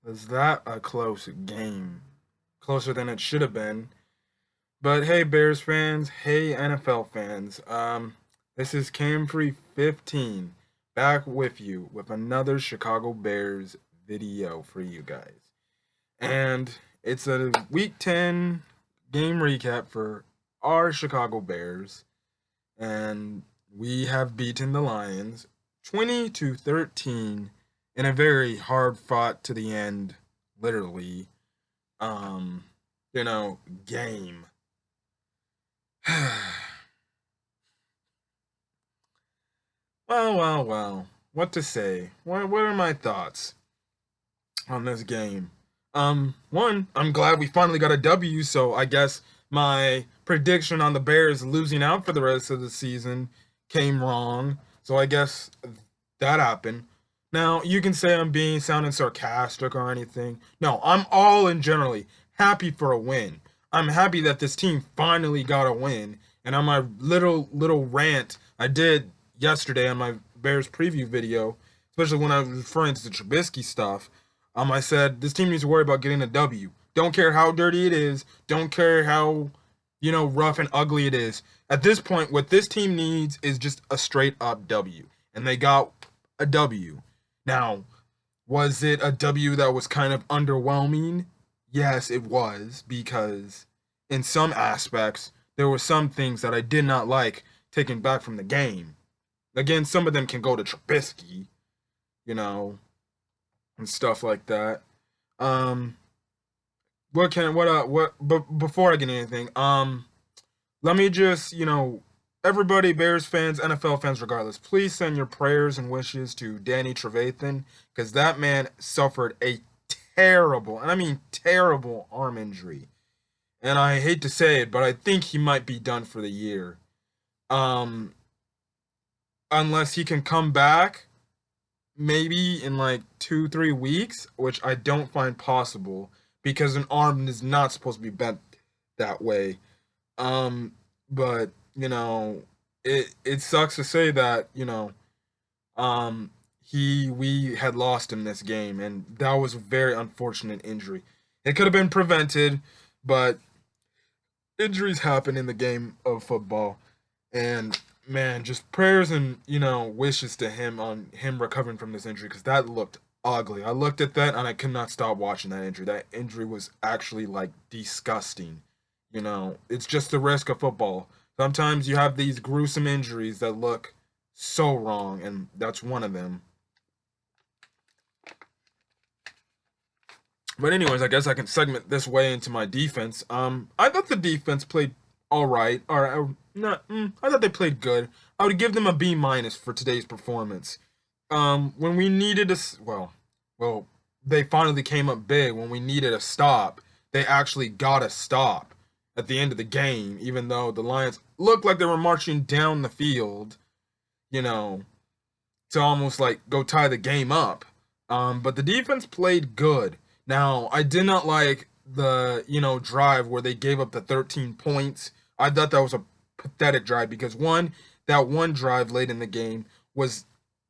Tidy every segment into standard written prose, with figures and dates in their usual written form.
Was that a close game? Closer than it should have been. But hey, Bears fans, hey, NFL fans. This is Camfrey 15 back with you with another Chicago Bears video for you guys. And it's a week 10 game recap for our Chicago Bears. And we have beaten the Lions 20-13 in a very hard fought to the end, literally, um, game. Well. What to say? What are my thoughts on this game? One, I'm glad we finally got a W, so I guess my prediction on the Bears losing out for the rest of the season came wrong. So I guess that happened. Now, you can say I'm being sounding sarcastic or anything. No, I'm all in generally happy for a win. I'm happy that this team finally got a win. And on my little rant I did yesterday on my Bears preview video, especially when I was referring to the Trubisky stuff, I said this team needs to worry about getting a W. Don't care how dirty it is. Don't care how, rough and ugly it is. At this point, what this team needs is just a straight up W. And they got a W. Now, was it a W that was kind of underwhelming? Yes, it was, because in some aspects, there were some things that I did not like taken back from the game. Again, some of them can go to Trubisky, you know, and stuff like that. Um, but before I get anything, let me just, everybody, Bears fans, NFL fans, regardless, please send your prayers and wishes to Danny Trevathan, because that man suffered a terrible, and I mean terrible, arm injury. And I hate to say it, but I think he might be done for the year. Um, unless he can come back, maybe in like 2-3 weeks, which I don't find possible because an arm is not supposed to be bent that way. Um, but it sucks to say that um, we had lost him this game, and that was a very unfortunate injury. It could have been prevented, but injuries happen in the game of football, and man, just prayers and wishes to him on him recovering from this injury because that looked ugly. I looked at that and I could not stop watching that injury. That injury was actually like disgusting. It's just the risk of football. Sometimes you have these gruesome injuries that look so wrong, and that's one of them. But anyways, I guess I can segment this way into my defense. I thought the defense played all right. Or not. I thought they played good. I would give them a B minus for today's performance. When we needed a well, they finally came up big. When we needed a stop, they actually got a stop at the end of the game. Even though the Lions looked like they were marching down the field, you know, to almost like go tie the game up. But the defense played good. Now, I did not like the, drive where they gave up the 13 points. I thought that was a pathetic drive because that one drive late in the game was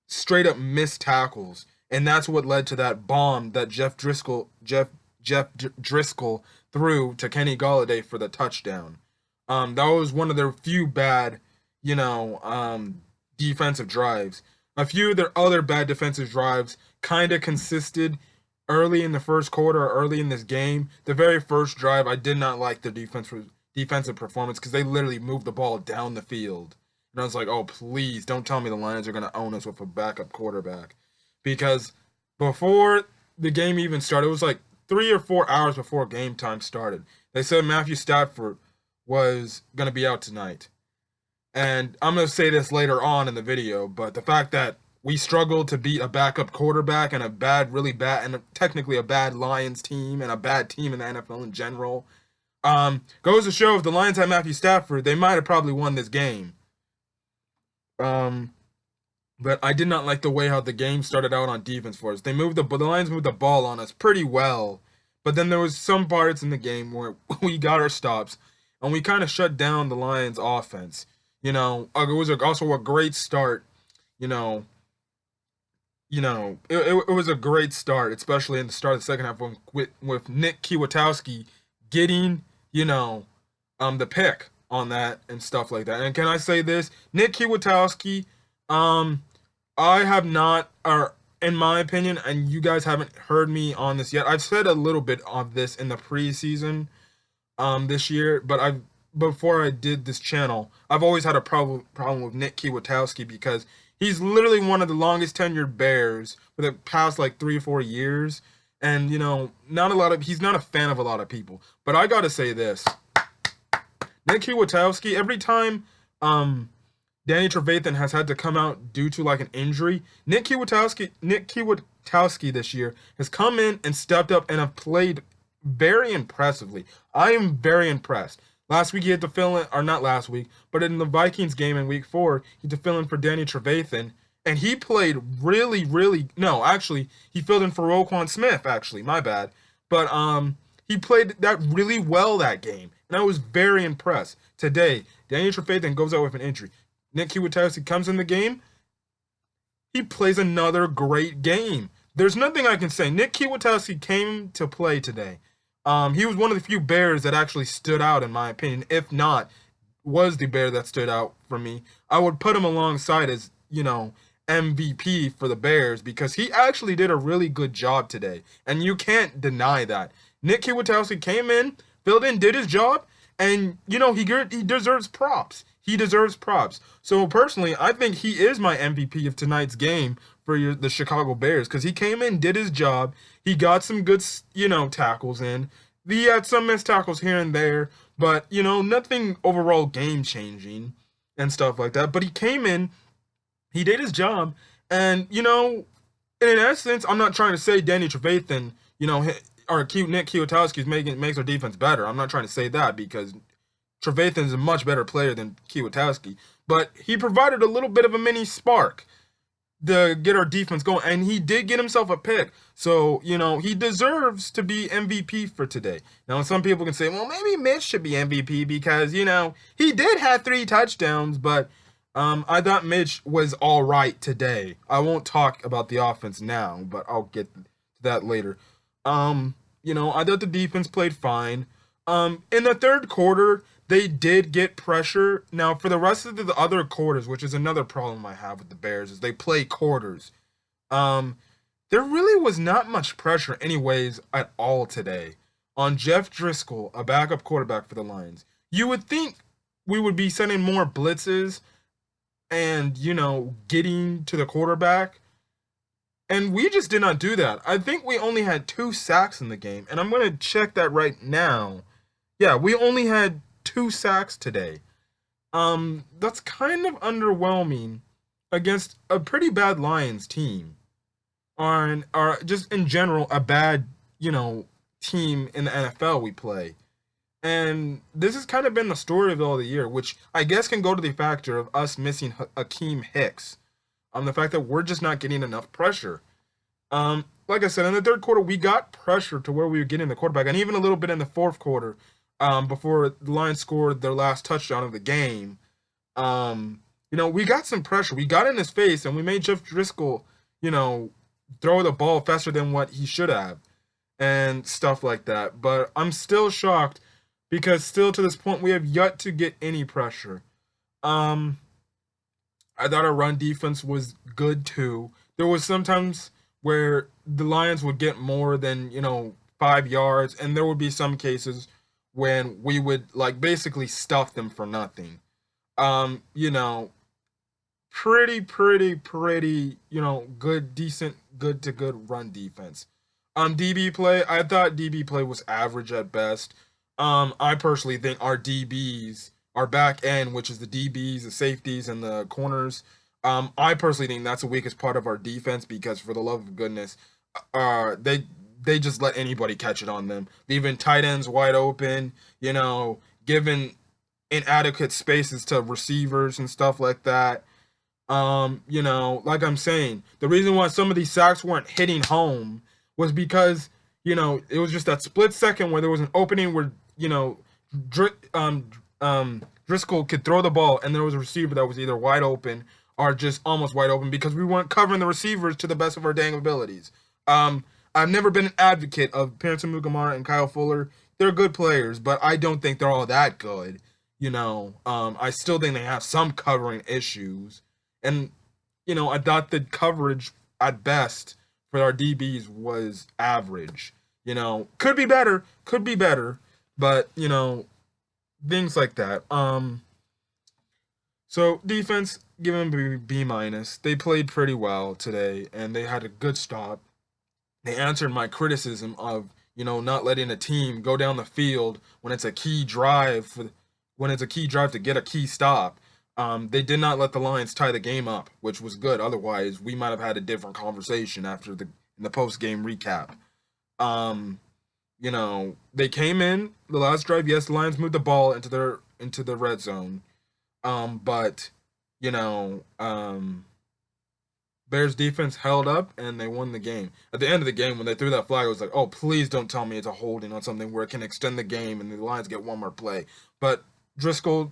straight up missed tackles. And that's what led to that bomb that Jeff Driscoll threw to Kenny Galladay for the touchdown. That was one of their few bad, defensive drives. A few of their other bad defensive drives kind of consisted early in the first quarter or early in this game. The very first drive, I did not like the defensive performance because they literally moved the ball down the field. And I was like, oh, please don't tell me the Lions are going to own us with a backup quarterback. Because before the game even started, it was like 3 or 4 hours before game time started. They said Matthew Stafford was going to be out tonight. And I'm going to say this later on in the video, but the fact that we struggled to beat a backup quarterback and a bad, really bad, and technically a bad Lions team and a bad team in the NFL in general, goes to show if the Lions had Matthew Stafford, they might have probably won this game. Um, but I did not like the way how the game started out on defense for us. The Lions moved the ball on us pretty well, but then there was some parts in the game where we got our stops and we kind of shut down the Lions offense. It was also a great start, you know, it was a great start, especially in the start of the second half with Nick Kiwatowski getting, you know, the pick on that and stuff like that. And can I say this? Nick Kiwatowski, um, I have not, or in my opinion, and you guys haven't heard me on this yet. I've said a little bit of this in the preseason, this year, but I've before I did this channel, I've always had a problem with Nick Kiwatowski because he's literally one of the longest tenured Bears for the past like 3 or 4 years, and not a lot of he's not a fan of a lot of people. But I gotta say this: Nick Kiwatowski, every time Danny Trevathan has had to come out due to like an injury, Nick Kiwatowski this year has come in and stepped up and have played very impressively. I am very impressed. Last week he had to fill in, or not last week, but in the Vikings game in week 4, he had to fill in for Danny Trevathan, and he played really, really. No, actually, he filled in for Roquan Smith. Actually, my bad. But he played that really well that game, and I was very impressed. Today, Danny Trevathan goes out with an injury. Nick Kiwatowski comes in the game. He plays another great game. There's nothing I can say. Nick Kiwatowski came to play today. He was one of the few Bears that actually stood out, in my opinion. If not, was the Bear that stood out for me. I would put him alongside as, MVP for the Bears because he actually did a really good job today. And you can't deny that. Nick Kiwatowski came in, filled in, did his job, and, he deserves props. He deserves props. So personally, I think he is my MVP of tonight's game for the Chicago Bears because he came in, did his job. He got some good, tackles in. He had some missed tackles here and there, but nothing overall game changing and stuff like that. But he came in, he did his job, and in essence, I'm not trying to say Danny Trevathan, or Nick Kiwatowski makes our defense better. I'm not trying to say that because Trevathan is a much better player than Kiwatowski, but he provided a little bit of a mini spark to get our defense going, and he did get himself a pick. So, he deserves to be MVP for today. Now, some people can say, well, maybe Mitch should be MVP because, he did have 3 touchdowns, but I thought Mitch was all right today. I won't talk about the offense now, but I'll get to that later. I thought the defense played fine. In the third quarter, they did get pressure. Now, for the rest of the other quarters, which is another problem I have with the Bears, is they play quarters. There really was not much pressure anyways at all today on Jeff Driscoll, a backup quarterback for the Lions. You would think we would be sending more blitzes and, getting to the quarterback. And we just did not do that. I think we only had 2 sacks in the game. And I'm going to check that right now. Yeah, we only had 2 sacks today. That's kind of underwhelming against a pretty bad Lions team. Or just in general, a bad, team in the NFL we play. And this has kind of been the story of all the year, which I guess can go to the factor of us missing Akeem Hicks. The fact that we're just not getting enough pressure. Like I said, in the third quarter, we got pressure to where we were getting the quarterback, and even a little bit in the fourth quarter, before the Lions scored their last touchdown of the game. We got some pressure. We got in his face, and we made Jeff Driscoll, throw the ball faster than what he should have, and stuff like that. But I'm still shocked because still to this point, we have yet to get any pressure. I thought our run defense was good too. There was sometimes where the Lions would get more than, 5 yards, and there would be some cases when we would like basically stuff them for nothing. You know, pretty, good, decent, good to good run defense. DB play, I thought DB play was average at best. I personally think our DBs, our back end, which is the DBs, the safeties, and the corners, I personally think that's the weakest part of our defense because, for the love of goodness, they just let anybody catch it on them, leaving tight ends wide open, giving inadequate spaces to receivers and stuff like that. Like I'm saying, the reason why some of these sacks weren't hitting home was because, it was just that split second where there was an opening where, Driscoll could throw the ball and there was a receiver that was either wide open are just almost wide open because we weren't covering the receivers to the best of our dang abilities. I've never been an advocate of Pierce Mukamara and Kyle Fuller. They're good players, but I don't think they're all that good. I still think they have some covering issues. And, I thought the coverage at best for our DBs was average. Could be better, but, things like that. So defense, give them B minus. They played pretty well today, and they had a good stop. They answered my criticism of not letting a team go down the field when it's a key drive to get a key stop. They did not let the Lions tie the game up, which was good. Otherwise, we might have had a different conversation after in the post game recap. They came in the last drive. Yes, the Lions moved the ball into the red zone. But Bears defense held up and they won the game. At the end of the game, when they threw that flag, I was like, oh, please don't tell me it's a holding on something where it can extend the game and the Lions get one more play. But Driscoll,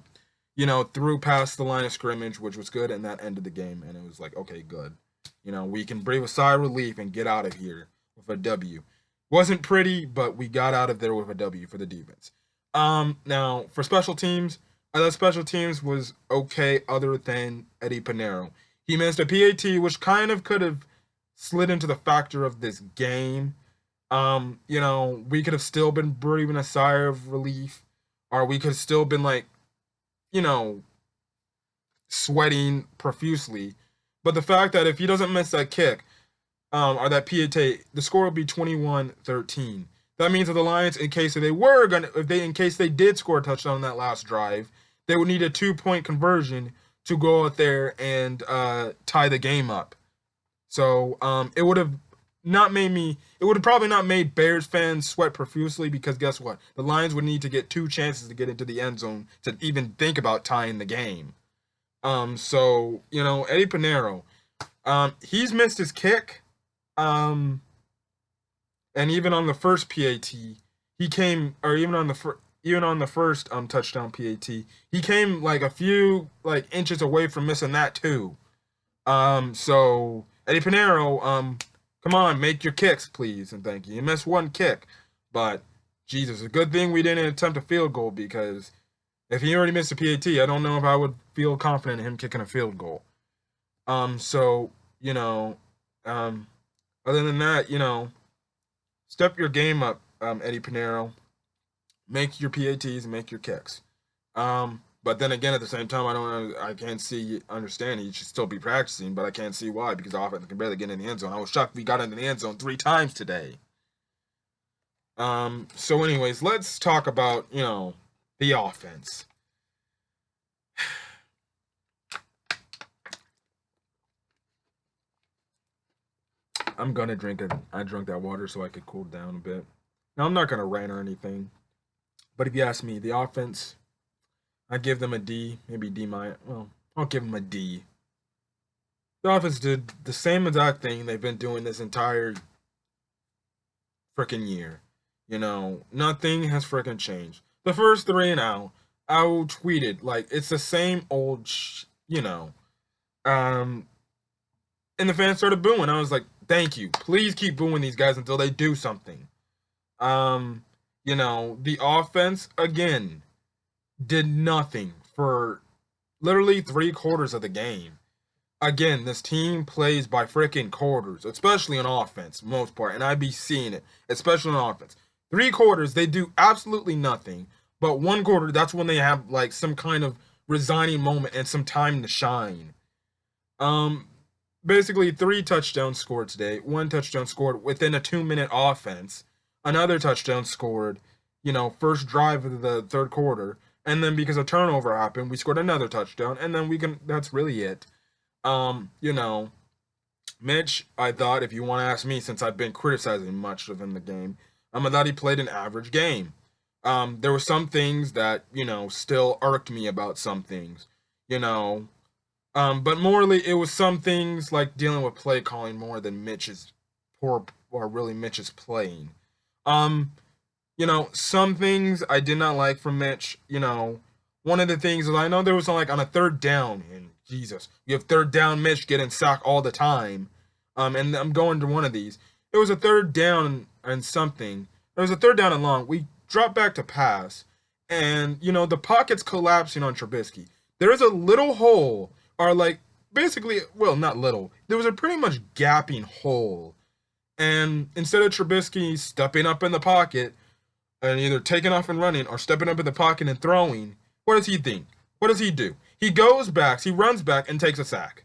threw past the line of scrimmage, which was good, and that ended the game. And it was like, okay, good. We can breathe a sigh of relief and get out of here with a W. Wasn't pretty, but we got out of there with a W for the defense. Now, for special teams, I thought special teams was okay other than Eddie Pinheiro. He missed a PAT, which kind of could have slid into the factor of this game. We could have still been breathing a sigh of relief, or we could have still been sweating profusely. But the fact that if he doesn't miss that kick, or that PAT, the score would be 21-13. That means that the Lions, in case they did score a touchdown on that last drive, they would need a 2-point conversion to go out there and tie the game up. So it would have probably not made Bears fans sweat profusely, because guess what? The Lions would need to get 2 chances to get into the end zone to even think about tying the game. So Eddie Pinheiro, he's missed his kick. And even on the first PAT, even on the first touchdown PAT, he came like a few inches away from missing that too. So Eddie Pinheiro, come on, make your kicks, please, and thank you. You missed one kick, but Jesus, a good thing we didn't attempt a field goal, because if he already missed a PAT, I don't know if I would feel confident in him kicking a field goal. Other than that, step your game up, Eddie Pinheiro. Make your PATs and make your kicks. But then again, at the same time, I can't understand. He should still be practicing, but I can't see why, because the offense can barely get in the end zone. I was shocked we got into the end zone 3 times today. So anyways, let's talk about, the offense. I'm gonna drink it. I drank that water so I could cool down a bit. Now, I'm not gonna rant or anything, but if you ask me, the offense, I give them a D, maybe D minus. Well, I'll give them a D. The offense did the same exact thing they've been doing this entire freaking year. Nothing has freaking changed. The first 3 and out, I tweeted it's the same old, and the fans started booing. I was like, thank you. Please keep booing these guys until they do something. The offense, again, did nothing for literally 3 quarters of the game. Again, this team plays by freaking quarters, especially on offense, most part, and I'd be seeing it, especially on offense. 3 quarters, they do absolutely nothing, but 1 quarter, that's when they have some kind of resigning moment and some time to shine. Basically 3 touchdowns scored today. 1 touchdown scored within a 2-minute offense. Another touchdown scored, first drive of the 3rd quarter. And then because a turnover happened, we scored another touchdown. And then that's really it. Mitch, I thought, if you want to ask me, since I've been criticizing much of him in the game, I thought he played an average game. There were some things that, still irked me about some things, but morally, it was some things like dealing with play calling more than Mitch's playing. Some things I did not like from Mitch. One of the things is I know there was on a 3rd down, and Jesus. You have third down Mitch getting sacked all the time. And I'm going to one of these. It was a third down and something. It was a third down and long. We dropped back to pass. And, the pocket's collapsing on Trubisky. There is a little hole, or like, basically, well, not little. There was a pretty much gapping hole. And instead of Trubisky stepping up in the pocket and either taking off and running or stepping up in the pocket and throwing, what does he think? What does he do? He goes back, he runs back, and takes a sack.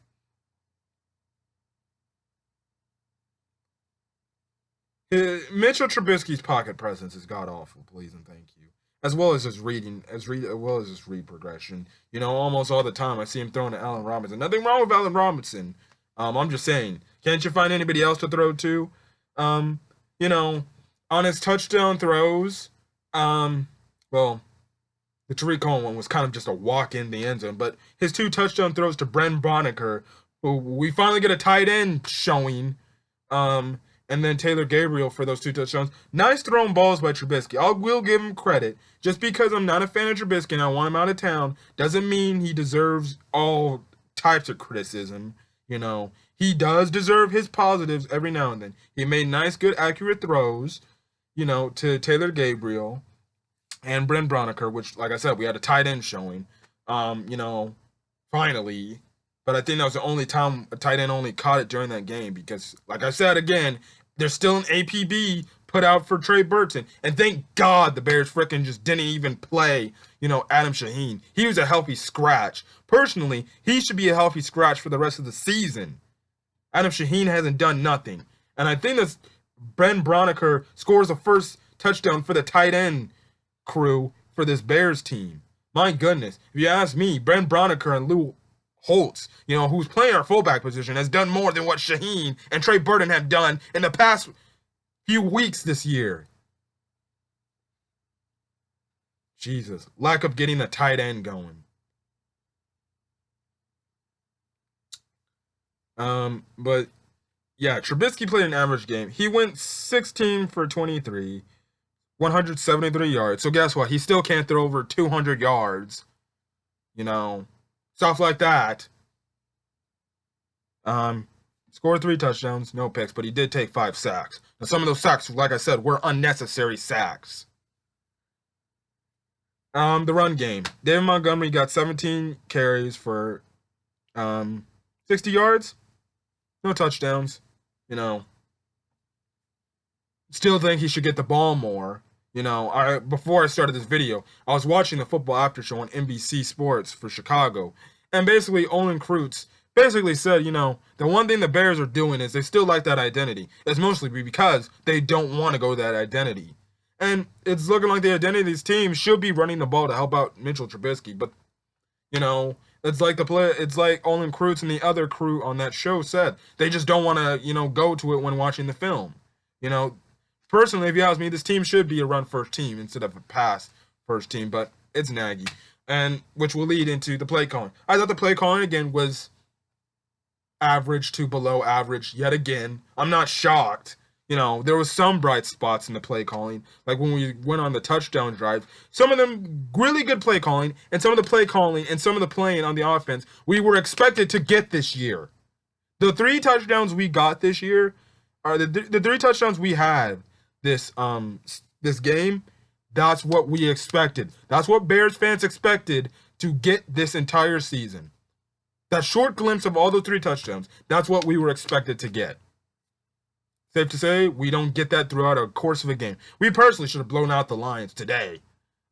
Mitchell Trubisky's pocket presence is god awful. Please and thank you. As well as his read progression. Almost all the time I see him throwing to Allen Robinson. Nothing wrong with Allen Robinson. I'm just saying, can't you find anybody else to throw to? On his touchdown throws, well, the Tariq Cohen one was kind of just a walk in the end zone, but his 2 touchdown throws to Brent Braunecker, who we finally get a tight end showing, and then Taylor Gabriel for those 2 touchdowns. Nice thrown balls by Trubisky. I will give him credit. Just because I'm not a fan of Trubisky and I want him out of town doesn't mean he deserves all types of criticism. He does deserve his positives every now and then. He made nice, good, accurate throws, to Taylor Gabriel and Brent Braunecker, which, like I said, we had a tight end showing, finally. But I think that was the only time a tight end only caught it during that game because, like I said, again, there's still an APB put out for Trey Burton. And thank God the Bears frickin' just didn't even play, Adam Shaheen. He was a healthy scratch. Personally, he should be a healthy scratch for the rest of the season. Adam Shaheen hasn't done nothing. And I think that Brent Braunecker scores the first touchdown for the tight end crew for this Bears team. My goodness. If you ask me, Brent Braunecker and Lou Holtz, who's playing our fullback position, has done more than what Shaheen and Trey Burton have done in the past few weeks this year. Jesus. Lack of getting a tight end going. But yeah, Trubisky played an average game. He went 16 for 23, 173 yards. So guess what? He still can't throw over 200 yards. Stuff like that. Scored 3 touchdowns, no picks, but he did take 5 sacks. Now, some of those sacks, like I said, were unnecessary sacks. The run game. David Montgomery got 17 carries for 60 yards. No touchdowns. Still think he should get the ball more. Before I started this video, I was watching the football after show on NBC Sports for Chicago. And basically, Olin Kreutz basically said, the one thing the Bears are doing is they still like that identity. It's mostly because they don't want to go to that identity. And it's looking like the identity of these teams should be running the ball to help out Mitchell Trubisky. But, it's like it's like Olin Kreutz and the other crew on that show said. They just don't want to, go to it when watching the film. Personally, if you ask me, this team should be a run-first team instead of a pass-first team. But it's Nagy. And which will lead into the play calling. I thought the play calling again was average to below average yet again. I'm not shocked. There was some bright spots in the play calling. Like when we went on the touchdown drive. Some of them really good play calling, and some of the play calling and some of the playing on the offense we were expected to get this year. The 3 touchdowns we got this year are the 3 touchdowns we had this game. That's what we expected. That's what Bears fans expected to get this entire season. That short glimpse of all the 3 touchdowns, that's what we were expected to get. Safe to say, we don't get that throughout a course of a game. We personally should have blown out the Lions today.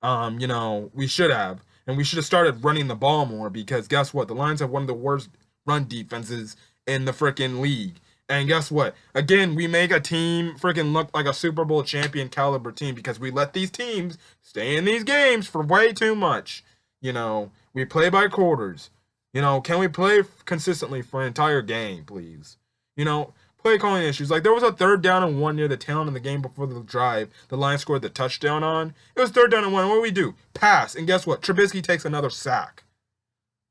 We should have. And we should have started running the ball more because guess what? The Lions have one of the worst run defenses in the freaking league. And guess what? Again, we make a team freaking look like a Super Bowl champion caliber team because we let these teams stay in these games for way too much. We play by quarters. Can we play consistently for an entire game, please? Play calling issues. Like, there was a 3rd down and 1 near the tail end of the game before the drive. The Lions scored the touchdown on. It was 3rd down and 1. What do we do? Pass. And guess what? Trubisky takes another sack.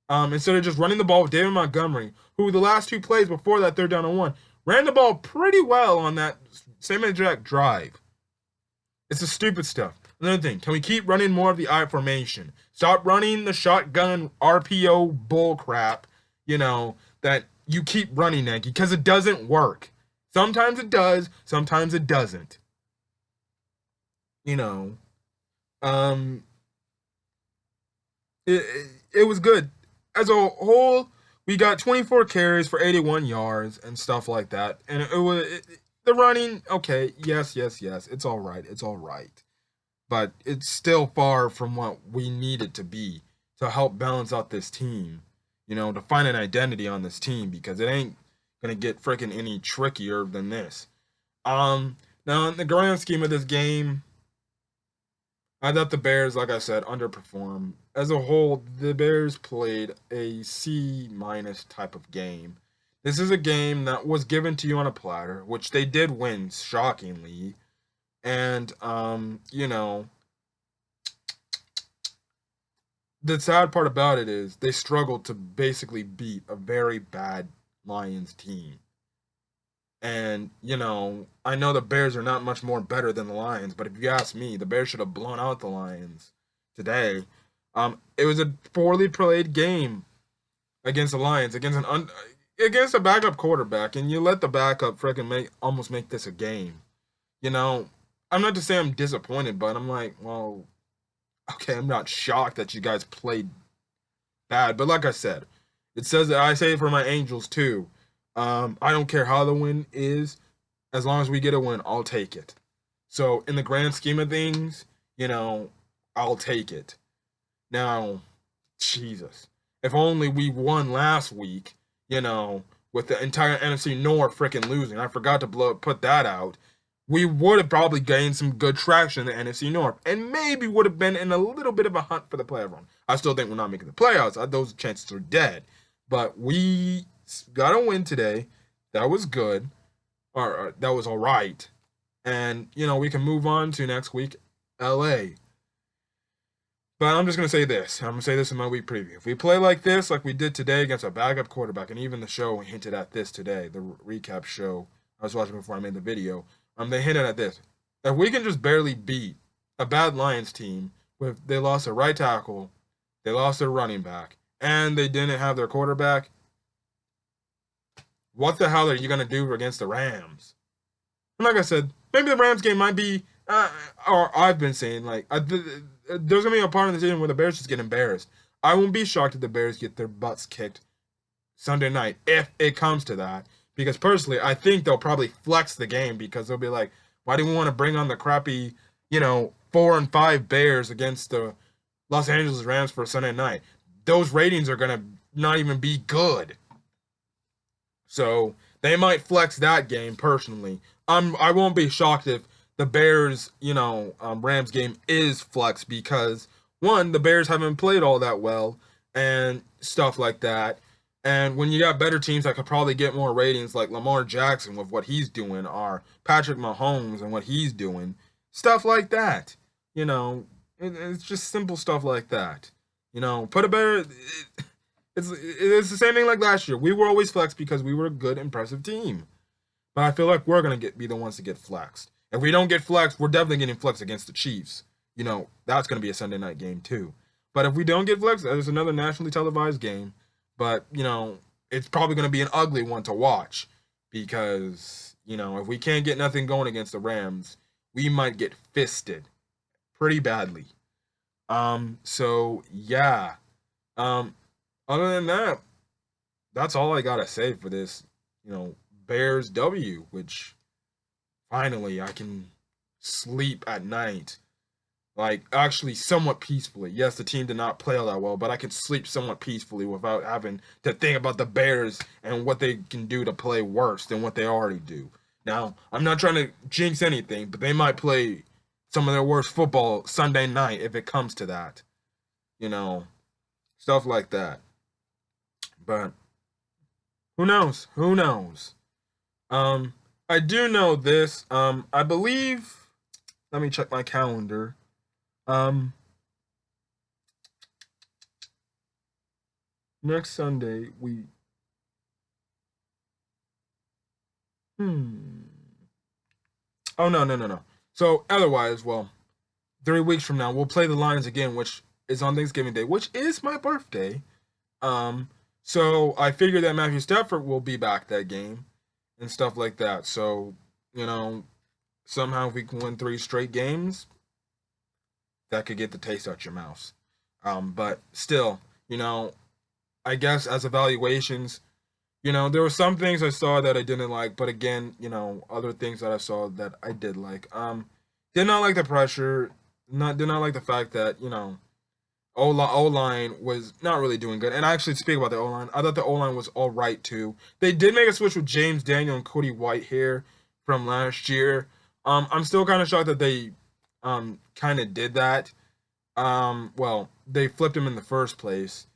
Instead of just running the ball with David Montgomery, who the last 2 plays before that 3rd down and 1, ran the ball pretty well on that same exact drive. It's the stupid stuff. Another thing, can we keep running more of the I formation? Stop running the shotgun RPO bull crap that you keep running Yankee because it doesn't work. Sometimes it does, sometimes it doesn't. You know, um, it was good as a whole. We got 24 carries for 81 yards and stuff like that, and the running. Okay, yes, it's all right, but it's still far from what we need it to be to help balance out this team. To find an identity on this team because it ain't gonna get freaking any trickier than this. Now in the grand scheme of this game, I thought the Bears, like I said, underperformed. As a whole, the Bears played a C minus type of game. This is a game that was given to you on a platter, which they did win shockingly. And the sad part about it is they struggled to basically beat a very bad Lions team. And, I know the Bears are not much more better than the Lions, but if you ask me, the Bears should have blown out the Lions today. It was a poorly played game against the Lions, against a backup quarterback, and you let the backup freaking almost make this a game. I'm not to say I'm disappointed, but I'm like, well, okay, I'm not shocked that you guys played bad, but like I said, it says that I say it for my Angels too. I don't care how the win is, as long as we get a win, I'll take it. So in the grand scheme of things, I'll take it. Now, Jesus, if only we won last week, with the entire NFC North freaking losing. I forgot to put that out. We would have probably gained some good traction in the NFC North, and maybe would have been in a little bit of a hunt for the playoff run. I still think we're not making the playoffs. Those chances are dead. But we got a win today. That was good. Or that was all right. And, we can move on to next week, LA. But I'm just going to say this. I'm going to say this in my week preview. If we play like this, like we did today against a backup quarterback, and even the show hinted at this today, the recap show I was watching before I made the video, they hinted at this. If we can just barely beat a bad Lions team, they lost their right tackle, they lost their running back, and they didn't have their quarterback, what the hell are you going to do against the Rams? And like I said, maybe the Rams game might be, or I've been saying, there's going to be a part of the season where the Bears just get embarrassed. I won't be shocked if the Bears get their butts kicked Sunday night, if it comes to that. Because personally, I think they'll probably flex the game because they'll be like, why do we want to bring on the crappy, 4 and 5 Bears against the Los Angeles Rams for Sunday night? Those ratings are going to not even be good. So they might flex that game personally. I won't be shocked if the Bears, Rams game is flexed because, one, the Bears haven't played all that well and stuff like that. And when you got better teams that could probably get more ratings, like Lamar Jackson with what he's doing, or Patrick Mahomes and what he's doing, stuff like that. It's just simple stuff like that. Put a better. It's the same thing like last year. We were always flexed because we were a good, impressive team. But I feel like we're gonna be the ones to get flexed. If we don't get flexed, we're definitely getting flexed against the Chiefs. That's gonna be a Sunday night game too. But if we don't get flexed, there's another nationally televised game. But, it's probably going to be an ugly one to watch because, if we can't get nothing going against the Rams, we might get fisted pretty badly. So, yeah. Other than that, that's all I got to say for this, Bears W, which finally I can sleep at night. Actually, somewhat peacefully. Yes, the team did not play all that well, but I can sleep somewhat peacefully without having to think about the Bears and what they can do to play worse than what they already do. Now, I'm not trying to jinx anything, but they might play some of their worst football Sunday night if it comes to that. Stuff like that. But who knows? Who knows? I do know this. I believe. Let me check my calendar. Next Sunday we. Oh no. So otherwise, well, 3 weeks from now we'll play the Lions again, which is on Thanksgiving Day, which is my birthday. So I figured that Matthew Stafford will be back that game and stuff like that. So, you know, somehow if we can win 3 straight games, that could get the taste out your mouth. But still, I guess as evaluations, there were some things I saw that I didn't like, but again, other things that I saw that I did like. Did not like the pressure. Did not like the fact that O line was not really doing good. And I actually speak about the O line. I thought the O line was all right too. They did make a switch with James Daniel and Cody Whitehair from last year. I'm still kind of shocked that they kind of did that. Well, they flipped him in the first place,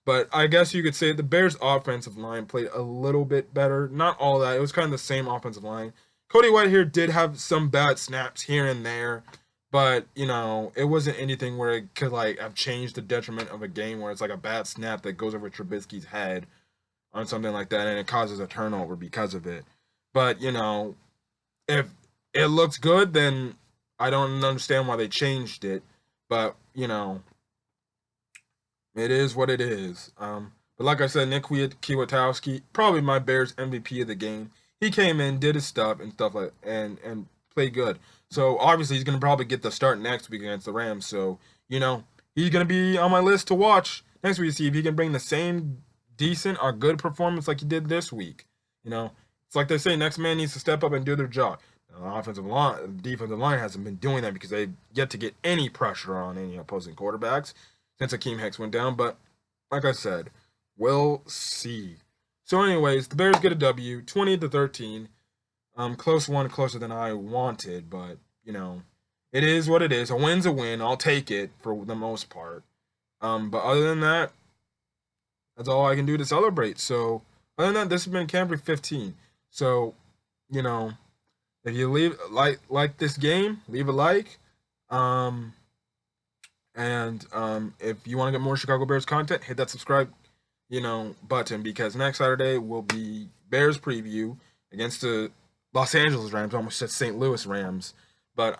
But I guess you could say the Bears' offensive line played a little bit better. Not all that. It was kind of the same offensive line. Cody Whitehair did have some bad snaps here and there, but it wasn't anything where it could have changed the detriment of a game where it's like a bad snap that goes over Trubisky's head on something like that and it causes a turnover because of it. But if it looks good, then I don't understand why they changed it. But it is what it is. But like I said, Nick Kwiatkowski, probably my Bears MVP of the game. He came in, did his stuff and stuff and played good. So obviously he's gonna probably get the start next week against the Rams. So he's gonna be on my list to watch next week to see if he can bring the same decent or good performance like he did this week. It's like they say, next man needs to step up and do their job. The defensive line hasn't been doing that because they've yet to get any pressure on any opposing quarterbacks since Akeem Hicks went down. But like I said, we'll see. So anyways, the Bears get a W, 20-13. Close one, closer than I wanted, but it is what it is. A win's a win. I'll take it for the most part. But other than that, that's all I can do to celebrate. So other than that, this has been Camper 15. So, if you like this game, leave a like. And if you want to get more Chicago Bears content, hit that subscribe, button, because next Saturday will be Bears preview against the Los Angeles Rams. I almost said St. Louis Rams. But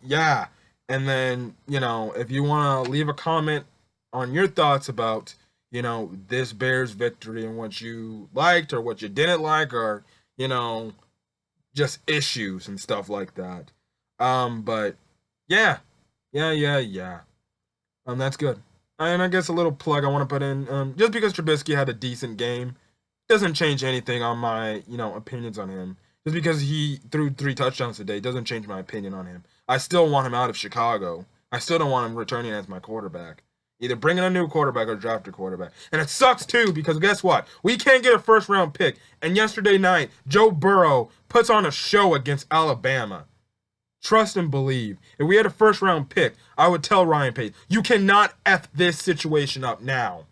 yeah. And then, if you want to leave a comment on your thoughts about, this Bears victory and what you liked or what you didn't like, or, just issues and stuff like that. But yeah. That's good. And I guess a little plug I want to put in, just because Trubisky had a decent game doesn't change anything on my, opinions on him. Just because he threw 3 touchdowns today doesn't change my opinion on him. I still want him out of Chicago. I still don't want him returning as my quarterback. Either bring in a new quarterback or draft a quarterback. And it sucks too, because guess what? We can't get a first round pick. And yesterday night, Joe Burrow puts on a show against Alabama. Trust and believe. If we had a first round pick, I would tell Ryan Pace, you cannot F this situation up now.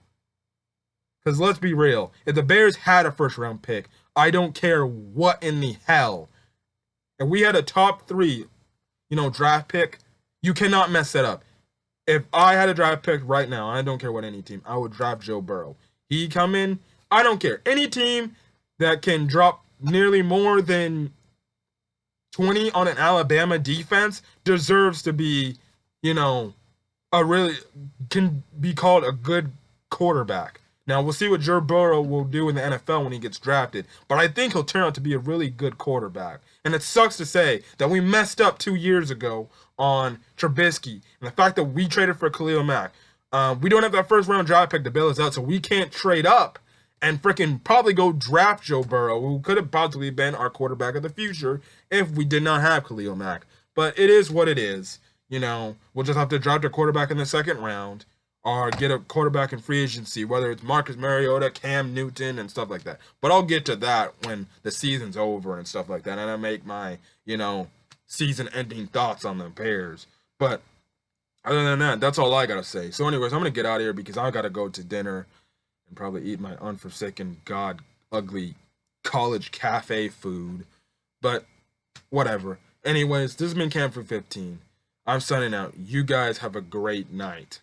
Because let's be real, if the Bears had a first round pick, I don't care what in the hell. If we had a top 3, draft pick, you cannot mess that up. If I had a draft pick right now, I don't care what any team, I would draft Joe Burrow. He come in, I don't care. Any team that can drop nearly more than 20 on an Alabama defense deserves to be, can be called a good quarterback. Now, we'll see what Joe Burrow will do in the NFL when he gets drafted, but I think he'll turn out to be a really good quarterback. And it sucks to say that we messed up 2 years ago on Trubisky and the fact that we traded for Khalil Mack. We don't have that first round draft pick to bail us out, so we can't trade up and freaking probably go draft Joe Burrow, who could have possibly been our quarterback of the future if we did not have Khalil Mack. But it is what it is. We'll just have to draft a quarterback in the second round or get a quarterback in free agency, whether it's Marcus Mariota, Cam Newton, and stuff like that. But I'll get to that when the season's over and stuff like that, and I make my, season-ending thoughts on the Bears. But other than that, that's all I gotta say. So anyways, I'm going to get out of here because I got to go to dinner and probably eat my unforsaken, god, ugly college cafe food. But whatever. Anyways, this has been Camp for 15. I'm signing out. You guys have a great night.